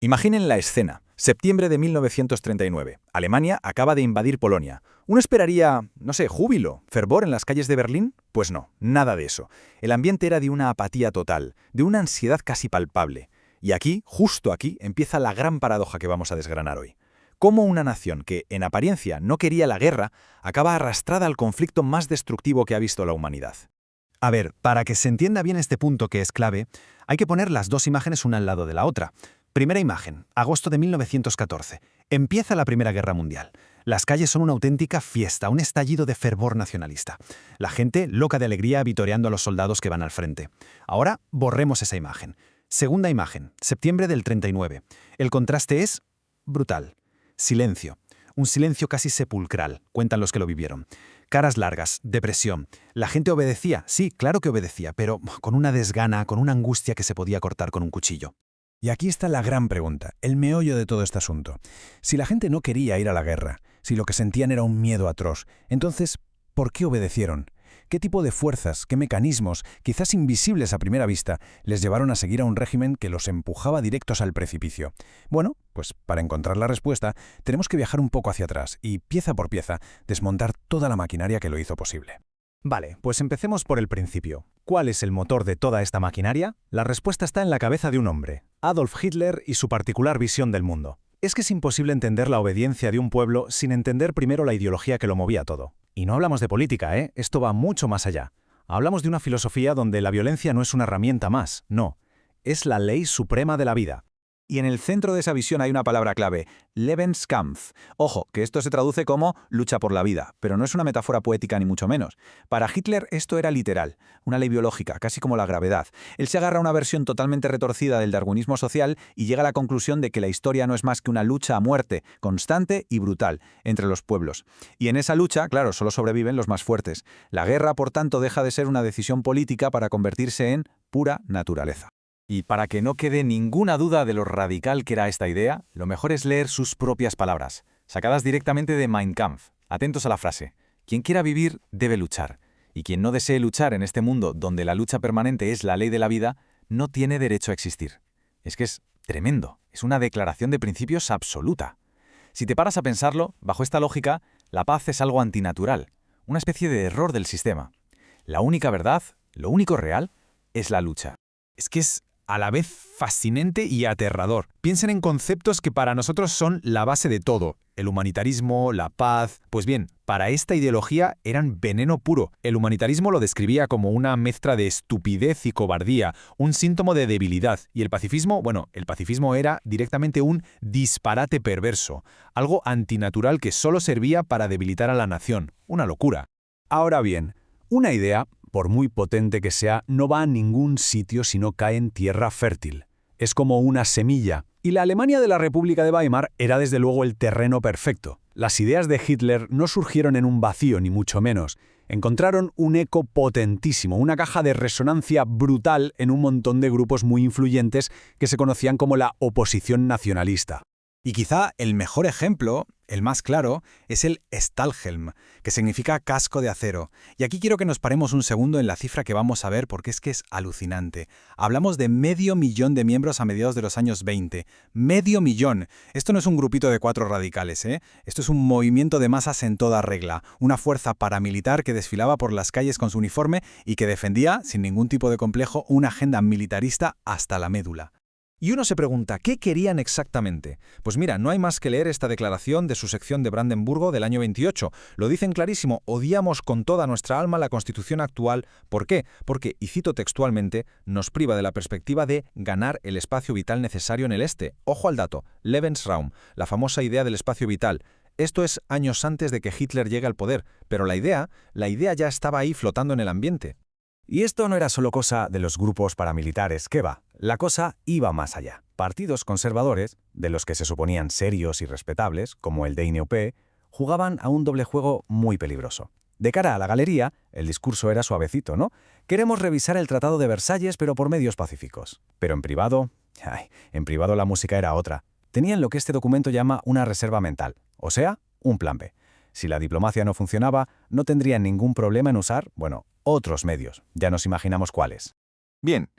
Imaginen la escena. Septiembre de 1939. Alemania acaba de invadir Polonia. ¿Uno esperaría, no sé, júbilo, fervor en las calles de Berlín? Pues no, nada de eso. El ambiente era de una apatía total, de una ansiedad casi palpable. Y aquí, justo aquí, empieza la gran paradoja que vamos a desgranar hoy. Cómo una nación que, en apariencia, no quería la guerra, acaba arrastrada al conflicto más destructivo que ha visto la humanidad. A ver, para que se entienda bien este punto que es clave, hay que poner las dos imágenes una al lado de la otra. Primera imagen, agosto de 1914. Empieza la Primera Guerra Mundial. Las calles son una auténtica fiesta, un estallido de fervor nacionalista. La gente, loca de alegría, vitoreando a los soldados que van al frente. Ahora, borremos esa imagen. Segunda imagen, septiembre del 39. El contraste es brutal. Silencio. Un silencio casi sepulcral, cuentan los que lo vivieron. Caras largas, depresión. La gente obedecía, sí, claro que obedecía, pero con una desgana, con una angustia que se podía cortar con un cuchillo. Y aquí está la gran pregunta, el meollo de todo este asunto. Si la gente no quería ir a la guerra, si lo que sentían era un miedo atroz, entonces, ¿por qué obedecieron? ¿Qué tipo de fuerzas, qué mecanismos, quizás invisibles a primera vista, les llevaron a seguir a un régimen que los empujaba directos al precipicio? Bueno, pues para encontrar la respuesta, tenemos que viajar un poco hacia atrás y, pieza por pieza, desmontar toda la maquinaria que lo hizo posible. Vale, pues empecemos por el principio. ¿Cuál es el motor de toda esta maquinaria? La respuesta está en la cabeza de un hombre, Adolf Hitler y su particular visión del mundo. Es que es imposible entender la obediencia de un pueblo sin entender primero la ideología que lo movía todo. Y no hablamos de política, ¿eh? Esto va mucho más allá. Hablamos de una filosofía donde la violencia no es una herramienta más, no. Es la ley suprema de la vida. Y en el centro de esa visión hay una palabra clave, Lebenskampf. Ojo, que esto se traduce como lucha por la vida, pero no es una metáfora poética ni mucho menos. Para Hitler esto era literal, una ley biológica, casi como la gravedad. Él se agarra a una versión totalmente retorcida del darwinismo social y llega a la conclusión de que la historia no es más que una lucha a muerte, constante y brutal, entre los pueblos. Y en esa lucha, claro, solo sobreviven los más fuertes. La guerra, por tanto, deja de ser una decisión política para convertirse en pura naturaleza. Y para que no quede ninguna duda de lo radical que era esta idea, lo mejor es leer sus propias palabras, sacadas directamente de Mein Kampf. Atentos a la frase. Quien quiera vivir debe luchar, y quien no desee luchar en este mundo donde la lucha permanente es la ley de la vida, no tiene derecho a existir. Es que es tremendo, es una declaración de principios absoluta. Si te paras a pensarlo, bajo esta lógica, la paz es algo antinatural, una especie de error del sistema. La única verdad, lo único real, es la lucha. Es que es a la vez fascinante y aterrador. Piensen en conceptos que para nosotros son la base de todo. El humanitarismo, la paz. Pues bien, para esta ideología eran veneno puro. El humanitarismo lo describía como una mezcla de estupidez y cobardía, un síntoma de debilidad. Y el pacifismo, bueno, el pacifismo era directamente un disparate perverso, algo antinatural que solo servía para debilitar a la nación. Una locura. Ahora bien, una idea, por muy potente que sea, no va a ningún sitio si no cae en tierra fértil. Es como una semilla. Y la Alemania de la República de Weimar era desde luego el terreno perfecto. Las ideas de Hitler no surgieron en un vacío, ni mucho menos. Encontraron un eco potentísimo, una caja de resonancia brutal en un montón de grupos muy influyentes que se conocían como la oposición nacionalista. Y quizá el mejor ejemplo, el más claro, es el Stahlhelm, que significa casco de acero. Y aquí quiero que nos paremos un segundo en la cifra que vamos a ver porque es que es alucinante. Hablamos de 500.000 de miembros a mediados de los años 20. ¡500.000! Esto no es un grupito de 4 radicales, ¿eh? Esto es un movimiento de masas en toda regla. Una fuerza paramilitar que desfilaba por las calles con su uniforme y que defendía, sin ningún tipo de complejo, una agenda militarista hasta la médula. Y uno se pregunta, ¿qué querían exactamente? Pues mira, no hay más que leer esta declaración de su sección de Brandenburgo del año 28. Lo dicen clarísimo, odiamos con toda nuestra alma la Constitución actual. ¿Por qué? Porque, y cito textualmente, nos priva de la perspectiva de ganar el espacio vital necesario en el este. Ojo al dato, Lebensraum, la famosa idea del espacio vital. Esto es años antes de que Hitler llegue al poder, pero la idea ya estaba ahí flotando en el ambiente. Y esto no era solo cosa de los grupos paramilitares, ¿qué va? La cosa iba más allá. Partidos conservadores, de los que se suponían serios y respetables, como el DNUP, jugaban a un doble juego muy peligroso. De cara a la galería, el discurso era suavecito, ¿no? Queremos revisar el Tratado de Versalles, pero por medios pacíficos. Pero en privado la música era otra. Tenían lo que este documento llama una reserva mental, o sea, un plan B. Si la diplomacia no funcionaba, no tendrían ningún problema en usar, otros medios. Ya nos imaginamos cuáles. Bien,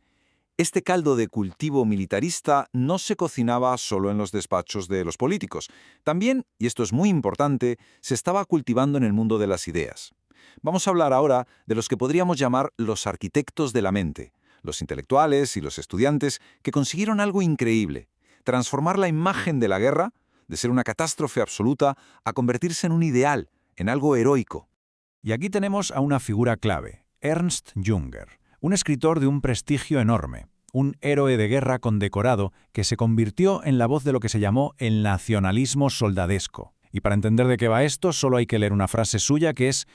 Este caldo de cultivo militarista no se cocinaba solo en los despachos de los políticos. También, y esto es muy importante, se estaba cultivando en el mundo de las ideas. Vamos a hablar ahora de los que podríamos llamar los arquitectos de la mente, los intelectuales y los estudiantes que consiguieron algo increíble: transformar la imagen de la guerra, de ser una catástrofe absoluta, a convertirse en un ideal, en algo heroico. Y aquí tenemos a una figura clave, Ernst Junger, un escritor de un prestigio enorme, un héroe de guerra condecorado que se convirtió en la voz de lo que se llamó el nacionalismo soldadesco. Y para entender de qué va esto, solo hay que leer una frase suya que es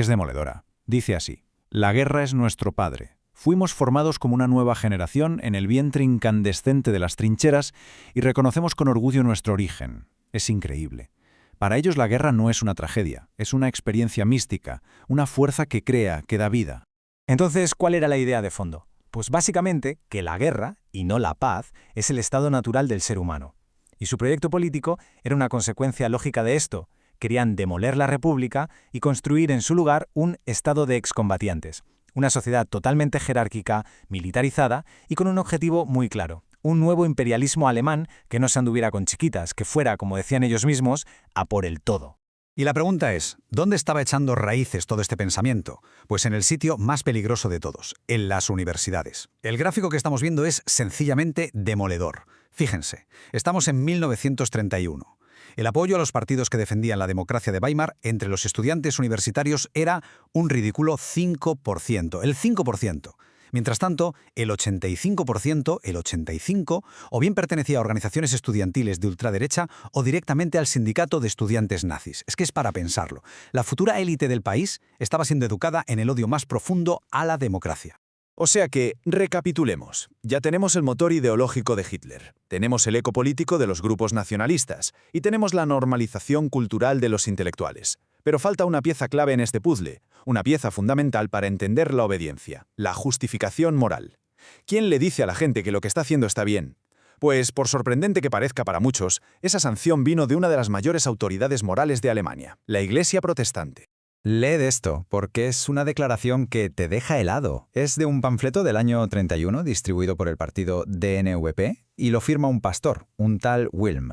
demoledora. Dice así: «La guerra es nuestro padre. Fuimos formados como una nueva generación en el vientre incandescente de las trincheras y reconocemos con orgullo nuestro origen. Es increíble. Para ellos la guerra no es una tragedia, es una experiencia mística, una fuerza que crea, que da vida». Entonces, ¿cuál era la idea de fondo? Pues básicamente que la guerra, y no la paz, es el estado natural del ser humano. Y su proyecto político era una consecuencia lógica de esto. Querían demoler la república y construir en su lugar un estado de excombatientes, una sociedad totalmente jerárquica, militarizada y con un objetivo muy claro: un nuevo imperialismo alemán que no se anduviera con chiquitas, que fuera, como decían ellos mismos, a por el todo. Y la pregunta es, ¿dónde estaba echando raíces todo este pensamiento? Pues en el sitio más peligroso de todos, en las universidades. El gráfico que estamos viendo es sencillamente demoledor. Fíjense, estamos en 1931. El apoyo a los partidos que defendían la democracia de Weimar entre los estudiantes universitarios era un ridículo 5%, el 5%. Mientras tanto, el 85%, o bien pertenecía a organizaciones estudiantiles de ultraderecha o directamente al sindicato de estudiantes nazis. Es que es para pensarlo. La futura élite del país estaba siendo educada en el odio más profundo a la democracia. O sea que, recapitulemos. Ya tenemos el motor ideológico de Hitler, tenemos el eco político de los grupos nacionalistas y tenemos la normalización cultural de los intelectuales. Pero falta una pieza clave en este puzzle, una pieza fundamental para entender la obediencia, la justificación moral. ¿Quién le dice a la gente que lo que está haciendo está bien? Pues, por sorprendente que parezca para muchos, esa sanción vino de una de las mayores autoridades morales de Alemania, la Iglesia protestante. Lee de esto, porque es una declaración que te deja helado. Es de un panfleto del año 31 distribuido por el partido DNVP y lo firma un pastor, un tal Wilm.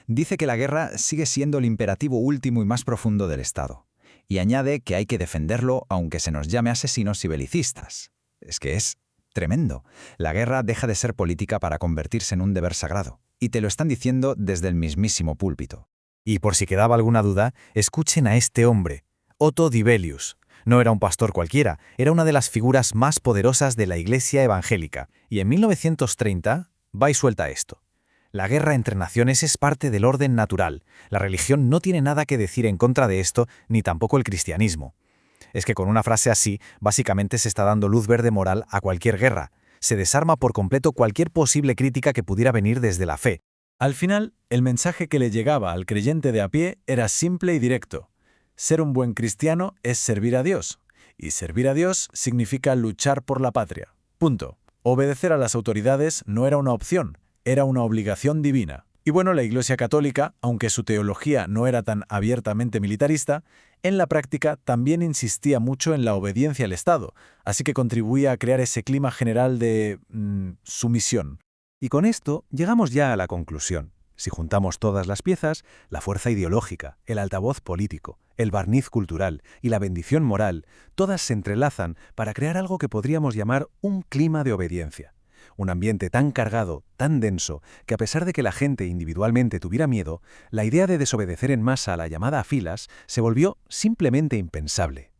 Dice que la guerra sigue siendo el imperativo último y más profundo del Estado. Y añade que hay que defenderlo aunque se nos llame asesinos y belicistas. Es que es tremendo. La guerra deja de ser política para convertirse en un deber sagrado. Y te lo están diciendo desde el mismísimo púlpito. Y por si quedaba alguna duda, escuchen a este hombre, Otto Dibelius. No era un pastor cualquiera, era una de las figuras más poderosas de la Iglesia evangélica. Y en 1930 va y suelta esto: la guerra entre naciones es parte del orden natural. La religión no tiene nada que decir en contra de esto, ni tampoco el cristianismo. Es que con una frase así, básicamente se está dando luz verde moral a cualquier guerra. Se desarma por completo cualquier posible crítica que pudiera venir desde la fe. Al final, el mensaje que le llegaba al creyente de a pie era simple y directo. Ser un buen cristiano es servir a Dios. Y servir a Dios significa luchar por la patria. Punto. Obedecer a las autoridades no era una opción, era una obligación divina. Y bueno, la Iglesia Católica, aunque su teología no era tan abiertamente militarista, en la práctica también insistía mucho en la obediencia al Estado, así que contribuía a crear ese clima general de sumisión. Y con esto llegamos ya a la conclusión. Si juntamos todas las piezas, la fuerza ideológica, el altavoz político, el barniz cultural y la bendición moral, todas se entrelazan para crear algo que podríamos llamar un clima de obediencia. Un ambiente tan cargado, tan denso, que a pesar de que la gente individualmente tuviera miedo, la idea de desobedecer en masa a la llamada a filas se volvió simplemente impensable.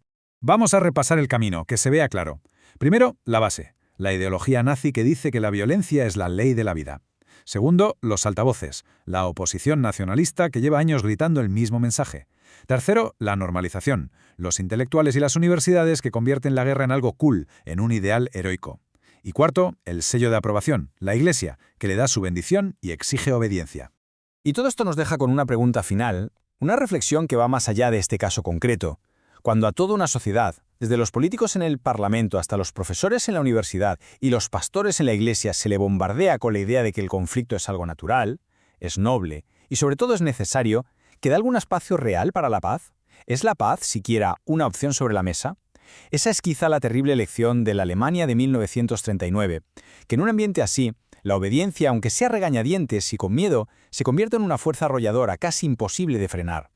Vamos a repasar el camino, que se vea claro. Primero, la base, la ideología nazi que dice que la violencia es la ley de la vida. Segundo, los altavoces, la oposición nacionalista que lleva años gritando el mismo mensaje. Tercero, la normalización, los intelectuales y las universidades que convierten la guerra en algo cool, en un ideal heroico. Y cuarto, el sello de aprobación, la Iglesia, que le da su bendición y exige obediencia. Y todo esto nos deja con una pregunta final, una reflexión que va más allá de este caso concreto. Cuando a toda una sociedad, desde los políticos en el Parlamento hasta los profesores en la universidad y los pastores en la Iglesia, se le bombardea con la idea de que el conflicto es algo natural, es noble y sobre todo es necesario, ¿queda algún espacio real para la paz? ¿Es la paz siquiera una opción sobre la mesa? Esa es quizá la terrible lección de la Alemania de 1939, que en un ambiente así, la obediencia, aunque sea a regañadientes y con miedo, se convierte en una fuerza arrolladora casi imposible de frenar.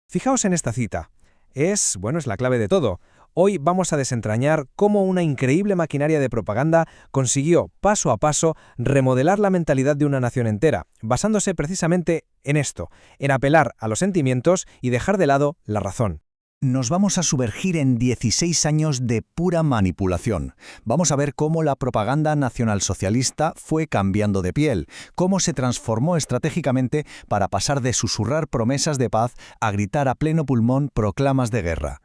Fijaos en esta cita. Es la clave de todo. Hoy vamos a desentrañar cómo una increíble maquinaria de propaganda consiguió, paso a paso, remodelar la mentalidad de una nación entera, basándose precisamente en esto, en apelar a los sentimientos y dejar de lado la razón. Nos vamos a sumergir en 16 años de pura manipulación. Vamos a ver cómo la propaganda nacionalsocialista fue cambiando de piel, cómo se transformó estratégicamente para pasar de susurrar promesas de paz a gritar a pleno pulmón proclamas de guerra.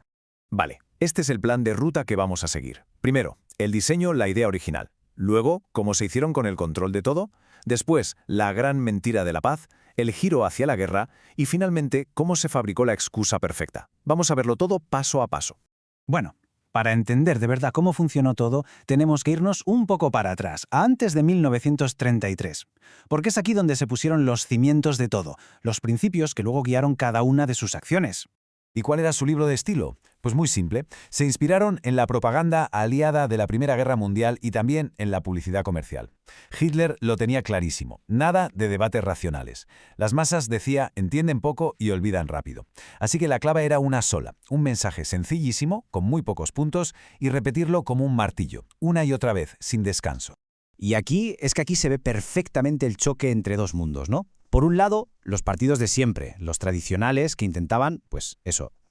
Vale, este es el plan de ruta que vamos a seguir. Primero, el diseño, la idea original. Luego, cómo se hicieron con el control de todo. Después, la gran mentira de la paz, el giro hacia la guerra y finalmente, cómo se fabricó la excusa perfecta. Vamos a verlo todo paso a paso. Bueno, para entender de verdad cómo funcionó todo, tenemos que irnos un poco para atrás, a antes de 1933. Porque es aquí donde se pusieron los cimientos de todo, los principios que luego guiaron cada una de sus acciones. ¿Y cuál era su libro de estilo? Pues muy simple. Se inspiraron en la propaganda aliada de la Primera Guerra Mundial y también en la publicidad comercial. Hitler lo tenía clarísimo. Nada de debates racionales. Las masas, decía, entienden poco y olvidan rápido. Así que la clave era una sola. Un mensaje sencillísimo, con muy pocos puntos, y repetirlo como un martillo, una y otra vez, sin descanso. Y aquí se ve perfectamente el choque entre dos mundos, ¿no? Por un lado, los partidos de siempre, los tradicionales que intentaban,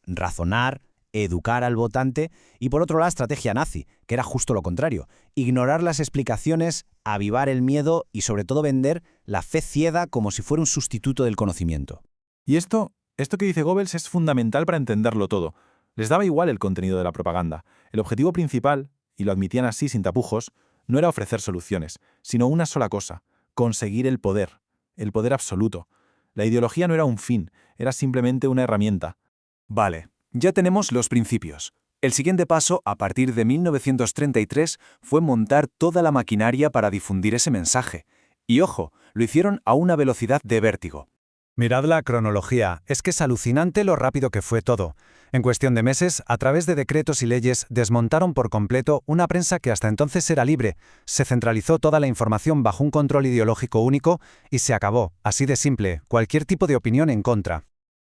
razonar, educar al votante, y por otro la estrategia nazi, que era justo lo contrario, ignorar las explicaciones, avivar el miedo y sobre todo vender la fe ciega como si fuera un sustituto del conocimiento. Y esto que dice Goebbels es fundamental para entenderlo todo. Les daba igual el contenido de la propaganda. El objetivo principal, y lo admitían así sin tapujos, no era ofrecer soluciones, sino una sola cosa: conseguir el poder absoluto. La ideología no era un fin, era simplemente una herramienta. Vale, ya tenemos los principios. El siguiente paso, a partir de 1933, fue montar toda la maquinaria para difundir ese mensaje. Y ojo, lo hicieron a una velocidad de vértigo. Mirad la cronología, es que es alucinante lo rápido que fue todo. En cuestión de meses, a través de decretos y leyes, desmontaron por completo una prensa que hasta entonces era libre, se centralizó toda la información bajo un control ideológico único y se acabó, así de simple, cualquier tipo de opinión en contra.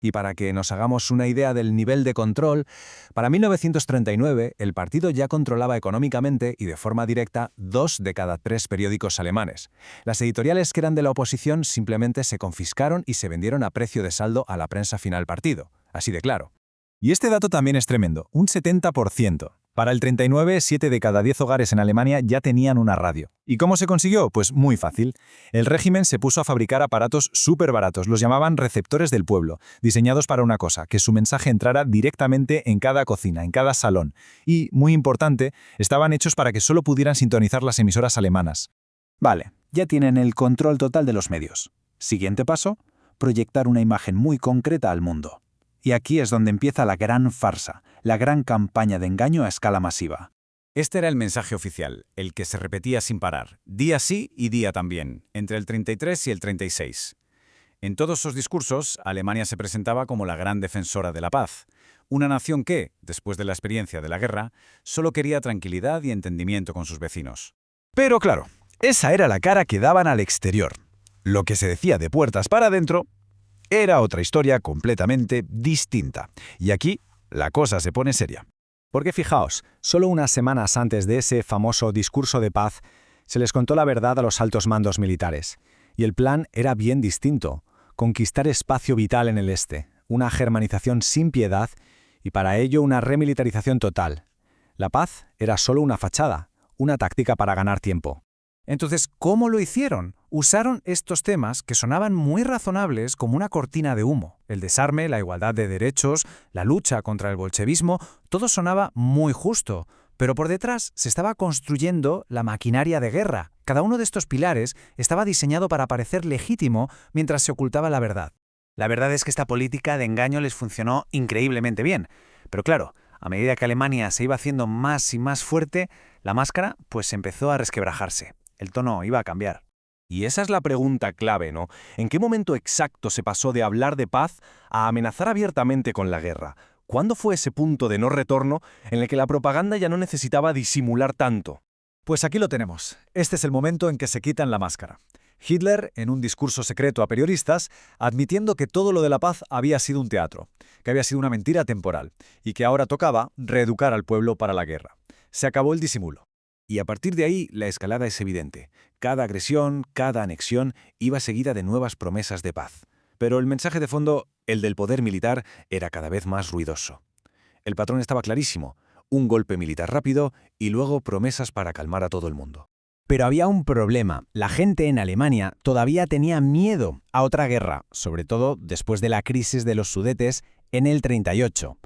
Y para que nos hagamos una idea del nivel de control, para 1939 el partido ya controlaba económicamente y de forma directa 2 de cada 3 periódicos alemanes. Las editoriales que eran de la oposición simplemente se confiscaron y se vendieron a precio de saldo a la prensa final partido. Así de claro. Y este dato también es tremendo, un 70%. Para el 39, 7 de cada 10 hogares en Alemania ya tenían una radio. ¿Y cómo se consiguió? Pues muy fácil. El régimen se puso a fabricar aparatos súper baratos, los llamaban receptores del pueblo, diseñados para una cosa, que su mensaje entrara directamente en cada cocina, en cada salón. Y, muy importante, estaban hechos para que solo pudieran sintonizar las emisoras alemanas. Vale, ya tienen el control total de los medios. Siguiente paso, proyectar una imagen muy concreta al mundo. Y aquí es donde empieza la gran farsa, la gran campaña de engaño a escala masiva. Este era el mensaje oficial, el que se repetía sin parar, día sí y día también, entre el 33 y el 36. En todos sus discursos, Alemania se presentaba como la gran defensora de la paz, una nación que, después de la experiencia de la guerra, solo quería tranquilidad y entendimiento con sus vecinos. Pero claro, esa era la cara que daban al exterior. Lo que se decía de puertas para adentro era otra historia completamente distinta. Y aquí la cosa se pone seria. Porque fijaos, solo unas semanas antes de ese famoso discurso de paz, se les contó la verdad a los altos mandos militares. Y el plan era bien distinto: conquistar espacio vital en el este, una germanización sin piedad y para ello una remilitarización total. La paz era solo una fachada, una táctica para ganar tiempo. Entonces, ¿cómo lo hicieron? Usaron estos temas que sonaban muy razonables como una cortina de humo. El desarme, la igualdad de derechos, la lucha contra el bolchevismo, todo sonaba muy justo. Pero por detrás se estaba construyendo la maquinaria de guerra. Cada uno de estos pilares estaba diseñado para parecer legítimo mientras se ocultaba la verdad. La verdad es que esta política de engaño les funcionó increíblemente bien. Pero claro, a medida que Alemania se iba haciendo más y más fuerte, la máscara pues empezó a resquebrajarse. El tono iba a cambiar. Y esa es la pregunta clave, ¿no? ¿En qué momento exacto se pasó de hablar de paz a amenazar abiertamente con la guerra? ¿Cuándo fue ese punto de no retorno en el que la propaganda ya no necesitaba disimular tanto? Pues aquí lo tenemos. Este es el momento en que se quitan la máscara. Hitler, en un discurso secreto a periodistas, admitiendo que todo lo de la paz había sido un teatro, que había sido una mentira temporal, y que ahora tocaba reeducar al pueblo para la guerra. Se acabó el disimulo. Y a partir de ahí, la escalada es evidente. Cada agresión, cada anexión, iba seguida de nuevas promesas de paz. Pero el mensaje de fondo, el del poder militar, era cada vez más ruidoso. El patrón estaba clarísimo: un golpe militar rápido y luego promesas para calmar a todo el mundo. Pero había un problema. La gente en Alemania todavía tenía miedo a otra guerra, sobre todo después de la crisis de los Sudetes en el 38.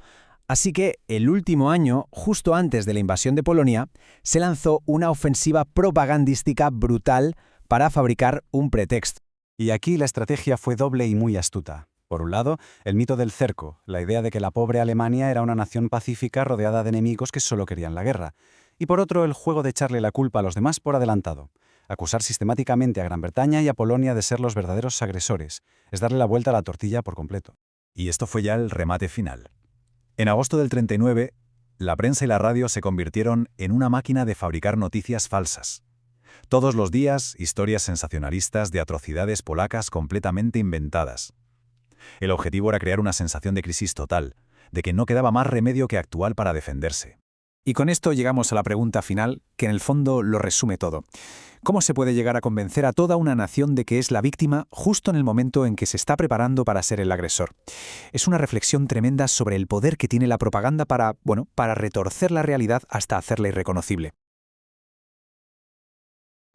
Así que el último año, justo antes de la invasión de Polonia, se lanzó una ofensiva propagandística brutal para fabricar un pretexto. Y aquí la estrategia fue doble y muy astuta. Por un lado, el mito del cerco, la idea de que la pobre Alemania era una nación pacífica rodeada de enemigos que solo querían la guerra. Y por otro, el juego de echarle la culpa a los demás por adelantado. Acusar sistemáticamente a Gran Bretaña y a Polonia de ser los verdaderos agresores. Es darle la vuelta a la tortilla por completo. Y esto fue ya el remate final. En agosto del 39, la prensa y la radio se convirtieron en una máquina de fabricar noticias falsas. Todos los días, historias sensacionalistas de atrocidades polacas completamente inventadas. El objetivo era crear una sensación de crisis total, de que no quedaba más remedio que actuar para defenderse. Y con esto llegamos a la pregunta final, que en el fondo lo resume todo. ¿Cómo se puede llegar a convencer a toda una nación de que es la víctima justo en el momento en que se está preparando para ser el agresor? Es una reflexión tremenda sobre el poder que tiene la propaganda para retorcer la realidad hasta hacerla irreconocible.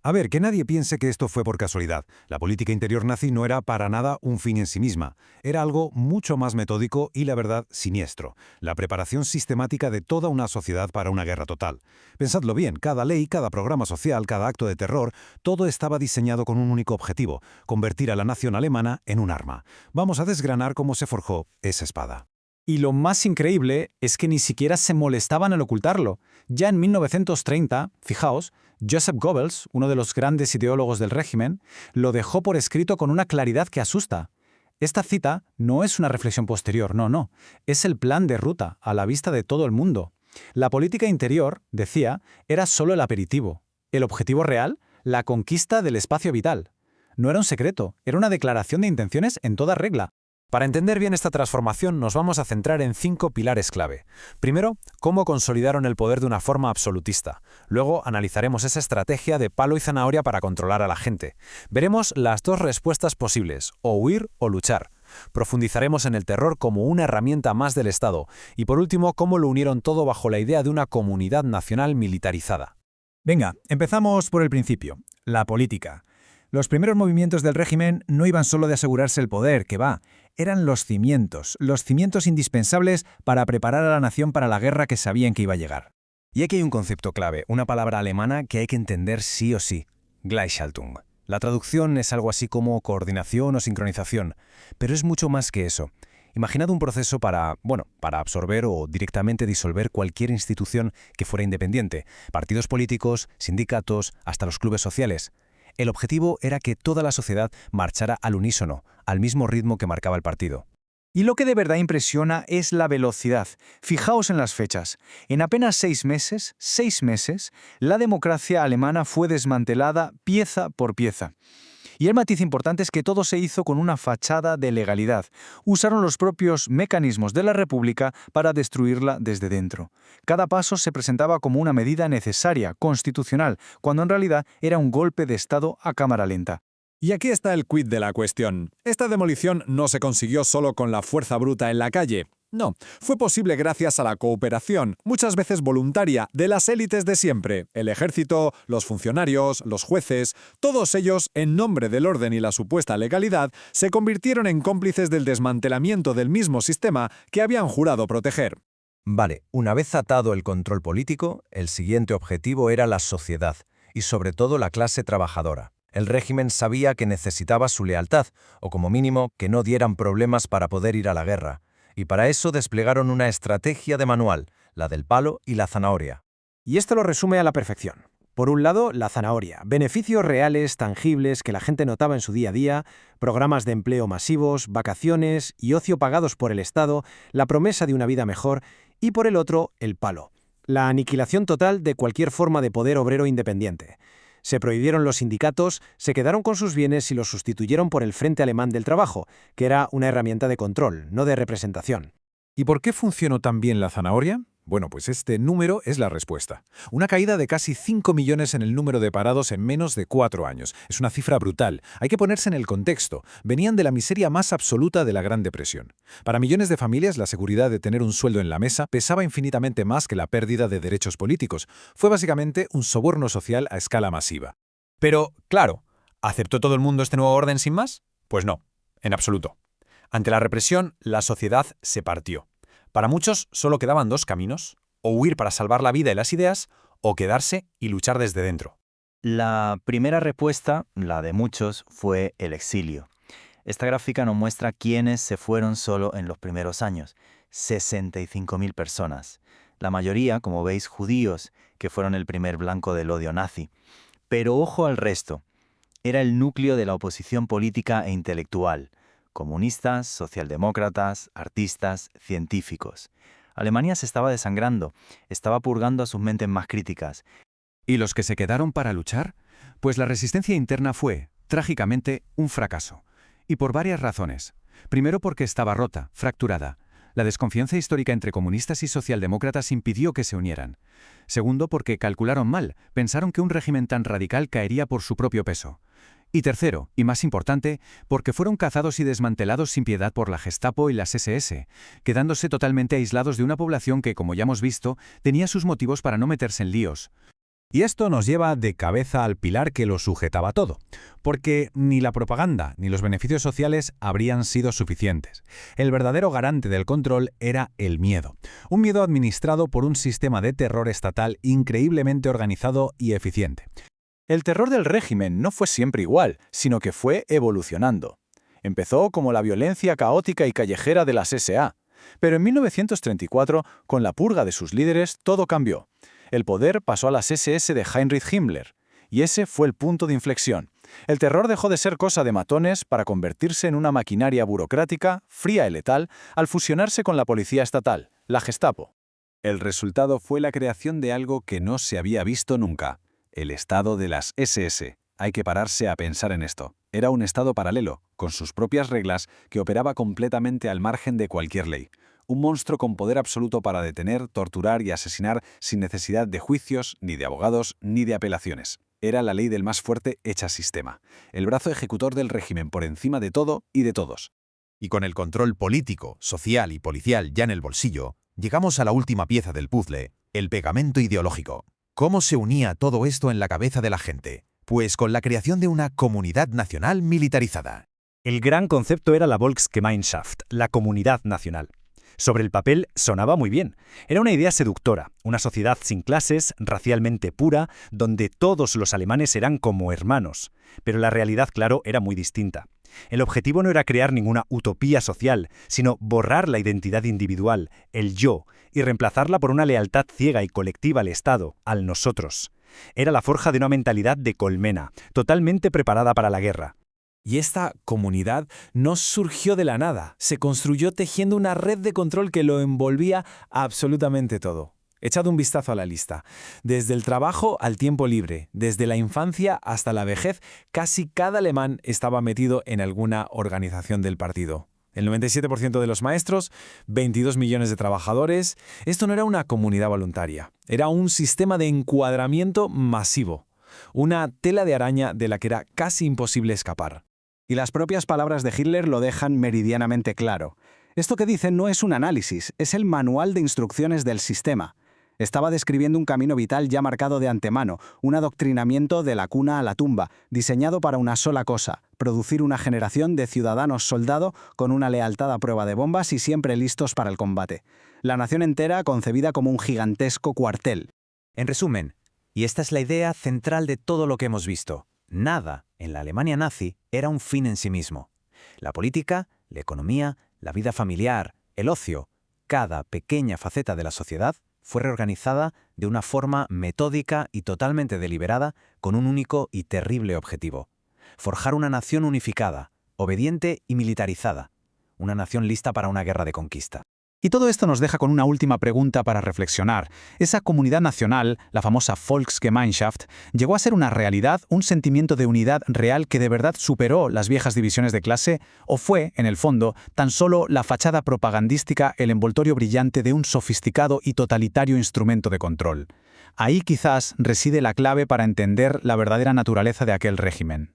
A ver, que nadie piense que esto fue por casualidad. La política interior nazi no era para nada un fin en sí misma. Era algo mucho más metódico y, la verdad, siniestro. La preparación sistemática de toda una sociedad para una guerra total. Pensadlo bien, cada ley, cada programa social, cada acto de terror, todo estaba diseñado con un único objetivo: convertir a la nación alemana en un arma. Vamos a desgranar cómo se forjó esa espada. Y lo más increíble es que ni siquiera se molestaban en ocultarlo. Ya en 1930, fijaos, Joseph Goebbels, uno de los grandes ideólogos del régimen, lo dejó por escrito con una claridad que asusta. Esta cita no es una reflexión posterior, no. Es el plan de ruta, a la vista de todo el mundo. La política interior, decía, era solo el aperitivo. El objetivo real, la conquista del espacio vital. No era un secreto, era una declaración de intenciones en toda regla. Para entender bien esta transformación nos vamos a centrar en 5 pilares clave. Primero, cómo consolidaron el poder de una forma absolutista. Luego analizaremos esa estrategia de palo y zanahoria para controlar a la gente. Veremos las 2 respuestas posibles, o huir o luchar. Profundizaremos en el terror como una herramienta más del Estado. Y por último, cómo lo unieron todo bajo la idea de una comunidad nacional militarizada. Venga, empezamos por el principio, la política. Los primeros movimientos del régimen no iban solo de asegurarse el poder, que va, eran los cimientos indispensables para preparar a la nación para la guerra que sabían que iba a llegar. Y aquí hay un concepto clave, una palabra alemana que hay que entender sí o sí: Gleichschaltung. La traducción es algo así como coordinación o sincronización, pero es mucho más que eso. Imaginad un proceso para absorber o directamente disolver cualquier institución que fuera independiente, partidos políticos, sindicatos, hasta los clubes sociales. El objetivo era que toda la sociedad marchara al unísono, al mismo ritmo que marcaba el partido. Y lo que de verdad impresiona es la velocidad. Fijaos en las fechas. En apenas 6 meses, la democracia alemana fue desmantelada pieza por pieza. Y el matiz importante es que todo se hizo con una fachada de legalidad. Usaron los propios mecanismos de la República para destruirla desde dentro. Cada paso se presentaba como una medida necesaria, constitucional, cuando en realidad era un golpe de Estado a cámara lenta. Y aquí está el quid de la cuestión. Esta demolición no se consiguió solo con la fuerza bruta en la calle. No, fue posible gracias a la cooperación, muchas veces voluntaria, de las élites de siempre: el ejército, los funcionarios, los jueces. Todos ellos, en nombre del orden y la supuesta legalidad, se convirtieron en cómplices del desmantelamiento del mismo sistema que habían jurado proteger. Vale, una vez atado el control político, el siguiente objetivo era la sociedad, y sobre todo la clase trabajadora. El régimen sabía que necesitaba su lealtad, o como mínimo, que no dieran problemas para poder ir a la guerra. Y para eso desplegaron una estrategia de manual, la del palo y la zanahoria. Y esto lo resume a la perfección. Por un lado, la zanahoria, beneficios reales, tangibles, que la gente notaba en su día a día, programas de empleo masivos, vacaciones y ocio pagados por el Estado, la promesa de una vida mejor, y por el otro, el palo, la aniquilación total de cualquier forma de poder obrero independiente. Se prohibieron los sindicatos, se quedaron con sus bienes y los sustituyeron por el Frente Alemán del Trabajo, que era una herramienta de control, no de representación. ¿Y por qué funcionó tan bien la zanahoria? Bueno, pues este número es la respuesta. Una caída de casi 5 millones en el número de parados en menos de 4 años. Es una cifra brutal. Hay que ponerse en el contexto. Venían de la miseria más absoluta de la Gran Depresión. Para millones de familias, la seguridad de tener un sueldo en la mesa pesaba infinitamente más que la pérdida de derechos políticos. Fue básicamente un soborno social a escala masiva. Pero, claro, ¿aceptó todo el mundo este nuevo orden sin más? Pues no, en absoluto. Ante la represión, la sociedad se partió. Para muchos solo quedaban dos caminos: o huir para salvar la vida y las ideas, o quedarse y luchar desde dentro. La primera respuesta, la de muchos, fue el exilio. Esta gráfica nos muestra quiénes se fueron solo en los primeros años: 65.000 personas. La mayoría, como veis, judíos, que fueron el primer blanco del odio nazi. Pero ojo al resto. Era el núcleo de la oposición política e intelectual: comunistas, socialdemócratas, artistas, científicos. Alemania se estaba desangrando, estaba purgando a sus mentes más críticas. ¿Y los que se quedaron para luchar? Pues la resistencia interna fue, trágicamente, un fracaso. Y por varias razones. Primero porque estaba rota, fracturada. La desconfianza histórica entre comunistas y socialdemócratas impidió que se unieran. Segundo porque calcularon mal, pensaron que un régimen tan radical caería por su propio peso. Y tercero, y más importante, porque fueron cazados y desmantelados sin piedad por la Gestapo y las SS, quedándose totalmente aislados de una población que, como ya hemos visto, tenía sus motivos para no meterse en líos. Y esto nos lleva de cabeza al pilar que lo sujetaba todo, porque ni la propaganda ni los beneficios sociales habrían sido suficientes. El verdadero garante del control era el miedo, un miedo administrado por un sistema de terror estatal increíblemente organizado y eficiente. El terror del régimen no fue siempre igual, sino que fue evolucionando. Empezó como la violencia caótica y callejera de las SA, pero en 1934, con la purga de sus líderes, todo cambió. El poder pasó a las SS de Heinrich Himmler, y ese fue el punto de inflexión. El terror dejó de ser cosa de matones para convertirse en una maquinaria burocrática, fría y letal, al fusionarse con la policía estatal, la Gestapo. El resultado fue la creación de algo que no se había visto nunca: el Estado de las SS. Hay que pararse a pensar en esto. Era un Estado paralelo, con sus propias reglas, que operaba completamente al margen de cualquier ley. Un monstruo con poder absoluto para detener, torturar y asesinar sin necesidad de juicios, ni de abogados, ni de apelaciones. Era la ley del más fuerte hecha sistema. El brazo ejecutor del régimen por encima de todo y de todos. Y con el control político, social y policial ya en el bolsillo, llegamos a la última pieza del puzzle: el pegamento ideológico. ¿Cómo se unía todo esto en la cabeza de la gente? Pues con la creación de una comunidad nacional militarizada. El gran concepto era la Volksgemeinschaft, la comunidad nacional. Sobre el papel sonaba muy bien. Era una idea seductora, una sociedad sin clases, racialmente pura, donde todos los alemanes eran como hermanos. Pero la realidad, claro, era muy distinta. El objetivo no era crear ninguna utopía social, sino borrar la identidad individual, el yo, y reemplazarla por una lealtad ciega y colectiva al Estado, al nosotros. Era la forja de una mentalidad de colmena, totalmente preparada para la guerra. Y esta comunidad no surgió de la nada, se construyó tejiendo una red de control que lo envolvía absolutamente todo. Echad un vistazo a la lista. Desde el trabajo al tiempo libre, desde la infancia hasta la vejez, casi cada alemán estaba metido en alguna organización del partido. El 97% de los maestros, 22 millones de trabajadores. Esto no era una comunidad voluntaria, era un sistema de encuadramiento masivo, una tela de araña de la que era casi imposible escapar. Y las propias palabras de Hitler lo dejan meridianamente claro. Esto que dicen no es un análisis, es el manual de instrucciones del sistema. Estaba describiendo un camino vital ya marcado de antemano, un adoctrinamiento de la cuna a la tumba, diseñado para una sola cosa: producir una generación de ciudadanos soldado con una lealtad a prueba de bombas y siempre listos para el combate. La nación entera concebida como un gigantesco cuartel. En resumen, y esta es la idea central de todo lo que hemos visto, nada en la Alemania nazi era un fin en sí mismo. La política, la economía, la vida familiar, el ocio, cada pequeña faceta de la sociedad fue reorganizada de una forma metódica y totalmente deliberada con un único y terrible objetivo: forjar una nación unificada, obediente y militarizada, una nación lista para una guerra de conquista. Y todo esto nos deja con una última pregunta para reflexionar. ¿Esa comunidad nacional, la famosa Volksgemeinschaft, llegó a ser una realidad, un sentimiento de unidad real que de verdad superó las viejas divisiones de clase? ¿O fue, en el fondo, tan solo la fachada propagandística, el envoltorio brillante de un sofisticado y totalitario instrumento de control? Ahí quizás reside la clave para entender la verdadera naturaleza de aquel régimen.